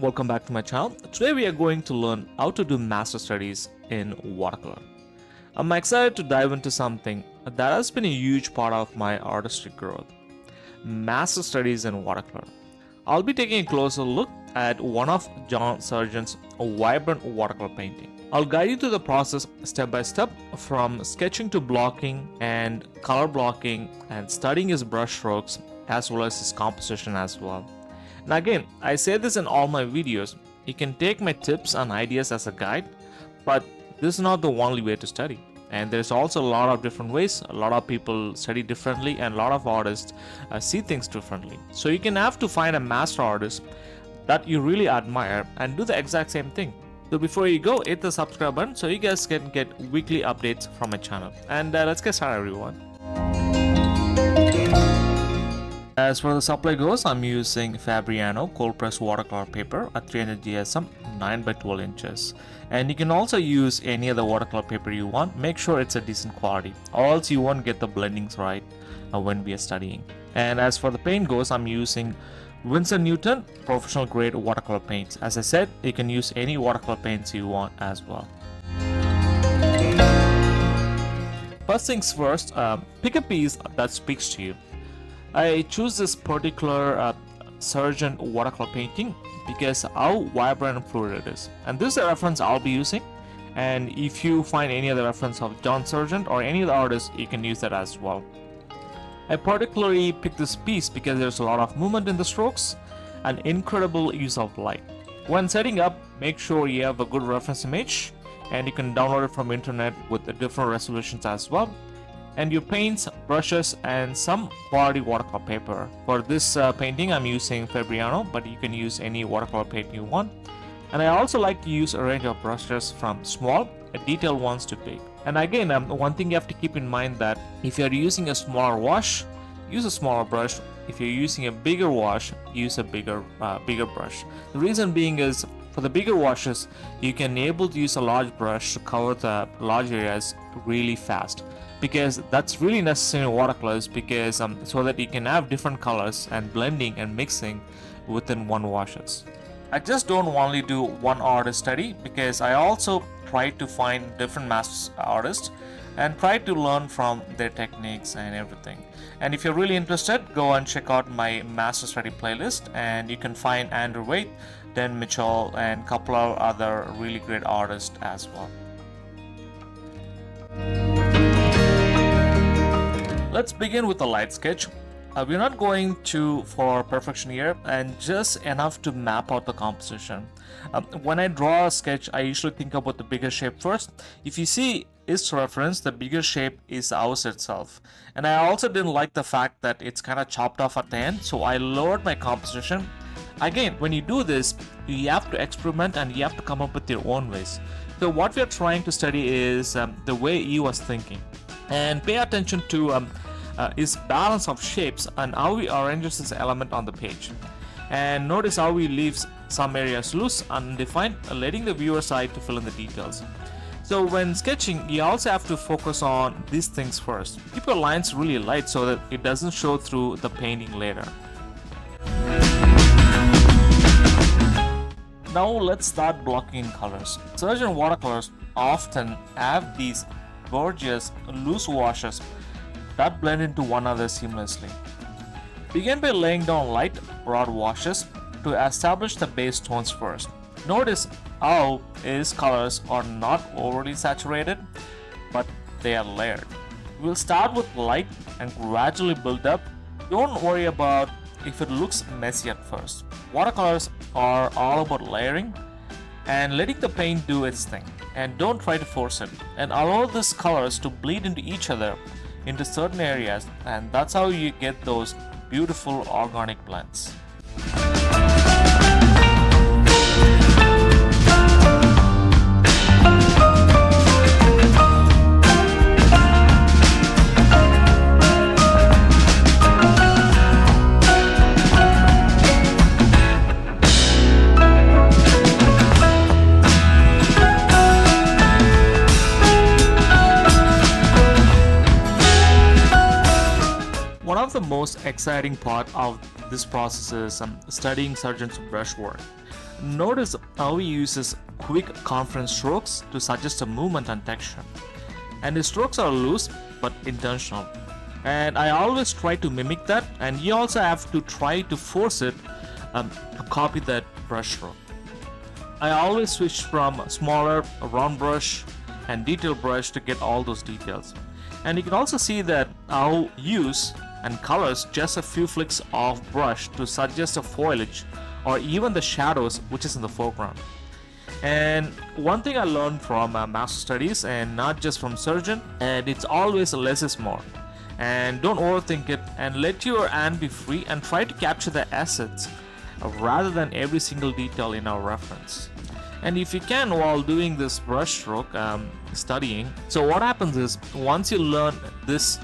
welcome back to my channel. Today we are going to learn how to do master studies in watercolor. I'm excited to dive into something that has been a huge part of my artistic growth. Master studies in watercolor. I'll be taking a closer look at one of John Sargent's vibrant watercolor painting. I'll guide you through the process step by step from sketching to blocking and color blocking and studying his brush strokes as well as his composition as well. Now again, I say this in all my videos, you can take my tips and ideas as a guide, but this is not the only way to study. And there's also a lot of different ways, a lot of people study differently and a lot of artists see things differently. So you can have to find a master artist that you really admire and do the exact same thing. So before you go, hit the subscribe button so you guys can get weekly updates from my channel. And let's get started, everyone. As for the supply goes, I'm using Fabriano cold press watercolor paper at 300 GSM 9 by 12 inches. And you can also use any other watercolor paper you want. Make sure it's a decent quality, or else you won't get the blendings right when we are studying. And as for the paint goes, I'm using Winsor Newton professional grade watercolor paints. As I said, you can use any watercolor paints you want as well. First things first, pick a piece that speaks to you. I choose this particular Sargent watercolor painting because how vibrant and fluid it is. And this is a reference I'll be using. And if you find any other reference of John Sargent or any other artist, you can use that as well. I particularly picked this piece because there's a lot of movement in the strokes and incredible use of light. When setting up, make sure you have a good reference image, and you can download it from internet with the different resolutions as well. And your paints, brushes, and some quality watercolor paper. For this painting, I'm using Fabriano, but you can use any watercolor paint you want. And I also like to use a range of brushes from small, detailed ones to big. And again, one thing you have to keep in mind that if you're using a smaller wash, use a smaller brush. If you're using a bigger wash, use a bigger brush. The reason being is, for the bigger washes, you can able to use a large brush to cover the large areas really fast, because that's really necessary in watercolors, because so that you can have different colors and blending and mixing within one washes. I just don't only do one artist study, because I also try to find different master artists and try to learn from their techniques and everything. And if you're really interested, go and check out my master study playlist, and you can find Andrew Waite, Dan Mitchell, and a couple of other really great artists as well. Let's begin with a light sketch. We're not going for perfection here, and just enough to map out the composition. When I draw a sketch, I usually think about the bigger shape first. If you see his reference, the bigger shape is the house itself. And I also didn't like the fact that it's kind of chopped off at the end, so I lowered my composition. Again, when you do this, you have to experiment and you have to come up with your own ways. So what we're trying to study is the way he was thinking. And pay attention to his balance of shapes and how he arranges this element on the page. And notice how he leaves some areas loose and undefined, letting the viewer's eye to fill in the details. So when sketching, you also have to focus on these things first. Keep your lines really light so that it doesn't show through the painting later. Now let's start blocking in colors. Sargent watercolors often have these gorgeous loose washes that blend into one another seamlessly. Begin by laying down light, broad washes to establish the base tones first. Notice how his colors are not overly saturated, but they are layered. We'll start with light and gradually build up. Don't worry about if it looks messy at first. Watercolors are all about layering and letting the paint do its thing. And don't try to force it. And allow these colors to bleed into each other into certain areas, and that's how you get those beautiful organic blends. One of the most exciting part of this process is studying Sargent's brush work. Notice how he uses quick confident strokes to suggest a movement and texture. And his strokes are loose but intentional. And I always try to mimic that, and you also have to try to force it to copy that brush stroke. I always switch from smaller round brush and detail brush to get all those details. And you can also see that I'll use and colors just a few flicks of brush to suggest a foliage or even the shadows which is in the foreground. And one thing I learned from master studies, and not just from surgeon, and it's always less is more. And don't overthink it, and let your hand be free and try to capture the assets rather than every single detail in our reference. And if you can, while doing this brushstroke studying, so what happens is once you learn this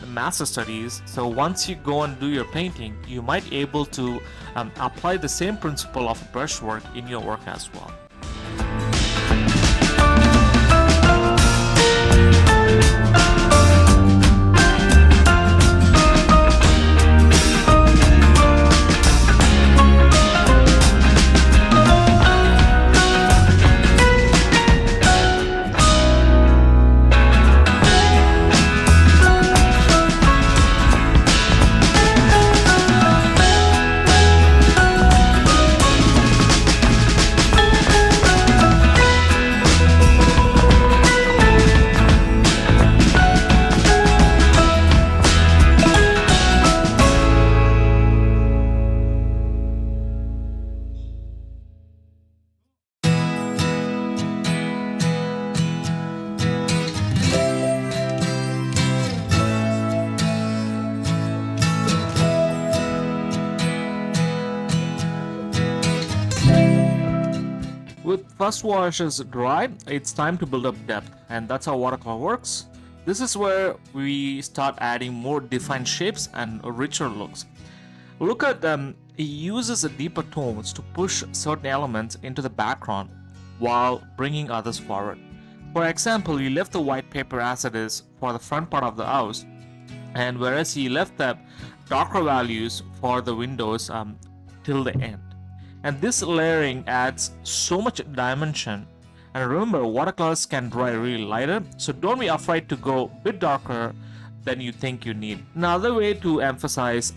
master studies, so once you go and do your painting, you might able to apply the same principle of brushwork in your work as well. With first washes dry, it's time to build up depth, and that's how watercolor works. This is where we start adding more defined shapes and richer looks. Look at he uses a deeper tones to push certain elements into the background while bringing others forward. For example, he left the white paper as it is for the front part of the house, and whereas he left the darker values for the windows till the end. And this layering adds so much dimension. And remember, watercolors can dry really lighter, so don't be afraid to go a bit darker than you think you need. Another way to emphasize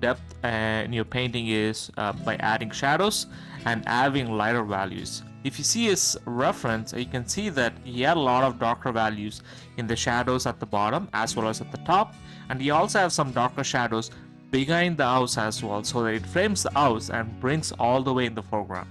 depth in your painting is by adding shadows and having lighter values. If you see his reference, you can see that he had a lot of darker values in the shadows at the bottom as well as at the top, and he also has some darker shadows behind the house as well, so that it frames the house and brings all the way in the foreground.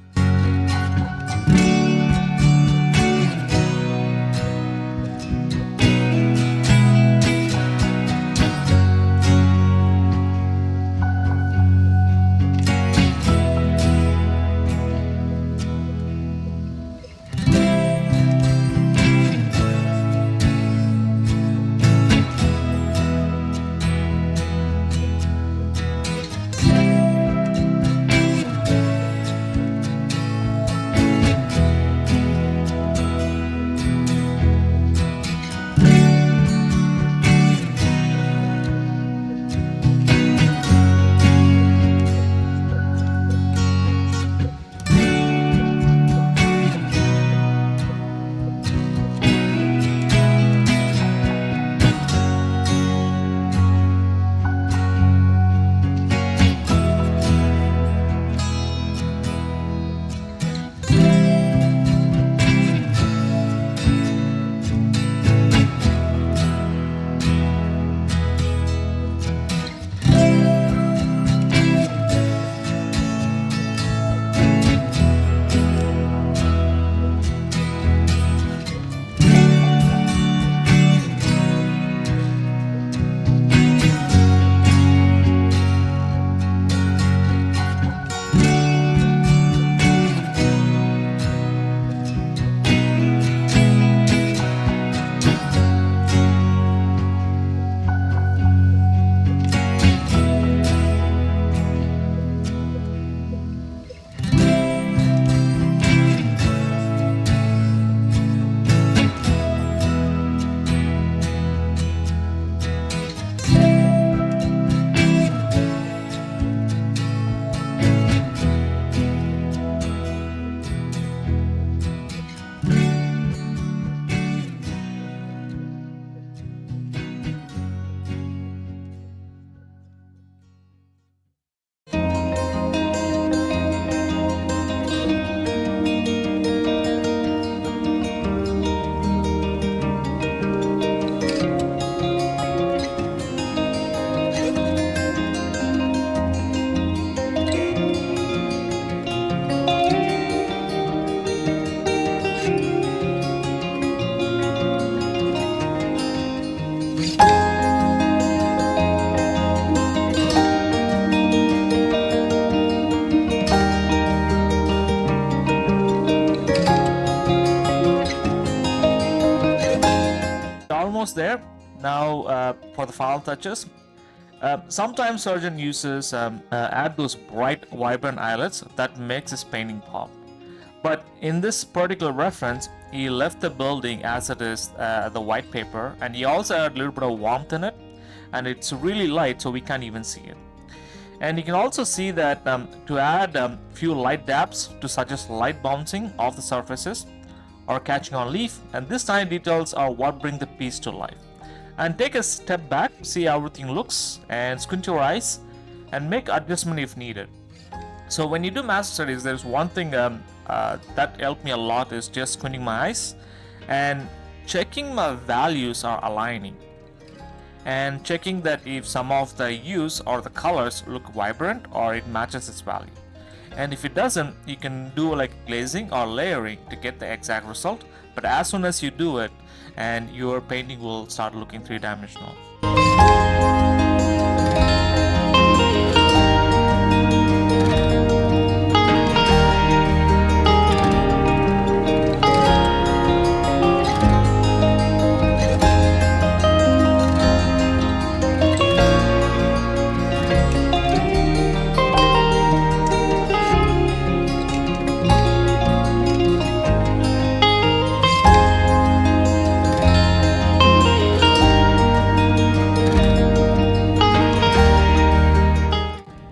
almost there. Now for the final touches. Sometimes Surgeon uses add those bright, vibrant highlights that makes his painting pop. But in this particular reference, he left the building as it is, the white paper, and he also added a little bit of warmth in it, and it's really light, so we can't even see it. And you can also see that to add few light dabs to suggest light bouncing off the surfaces or catching on leaf, and this tiny details are what bring the piece to life. And take a step back, see how everything looks, and squint your eyes and make adjustment if needed. So when you do master studies, there's one thing that helped me a lot is just squinting my eyes and checking my values are aligning, and checking that if some of the hues or the colors look vibrant or it matches its value. And if it doesn't, you can do like glazing or layering to get the exact result, but as soon as you do it, and your painting will start looking three-dimensional.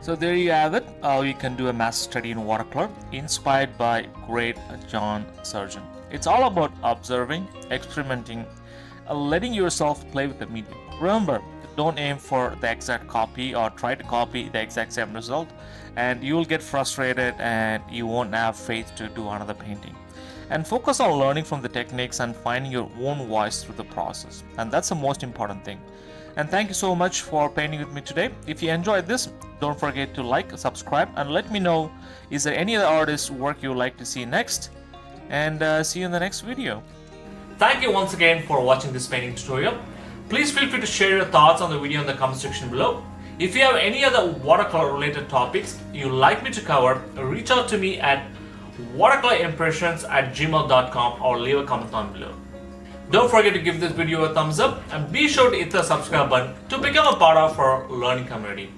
So there you have it, how you can do a master study in watercolor inspired by great John Surgeon. It's all about observing, experimenting, letting yourself play with the medium. Remember, don't aim for the exact copy or try to copy the exact same result, and you will get frustrated and you won't have faith to do another painting. And focus on learning from the techniques and finding your own voice through the process, and that's the most important thing. And thank you so much for painting with me today. If you enjoyed this, don't forget to like, subscribe, and let me know is there any other artist's work you would like to see next. And see you in the next video. Thank you once again for watching this painting tutorial. Please feel free to share your thoughts on the video in the comment section below. If you have any other watercolor related topics you'd like me to cover, reach out to me at watercolorimpressions@gmail.com or leave a comment down below. Don't forget to give this video a thumbs up and be sure to hit the subscribe button to become a part of our learning community.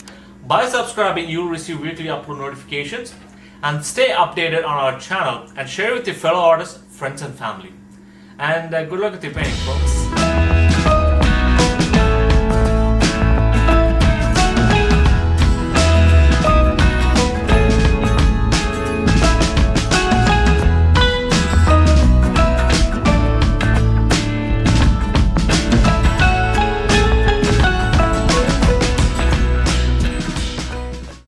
By subscribing, you'll receive weekly upload notifications and stay updated on our channel and share with your fellow artists, friends and family. And good luck with your painting, folks.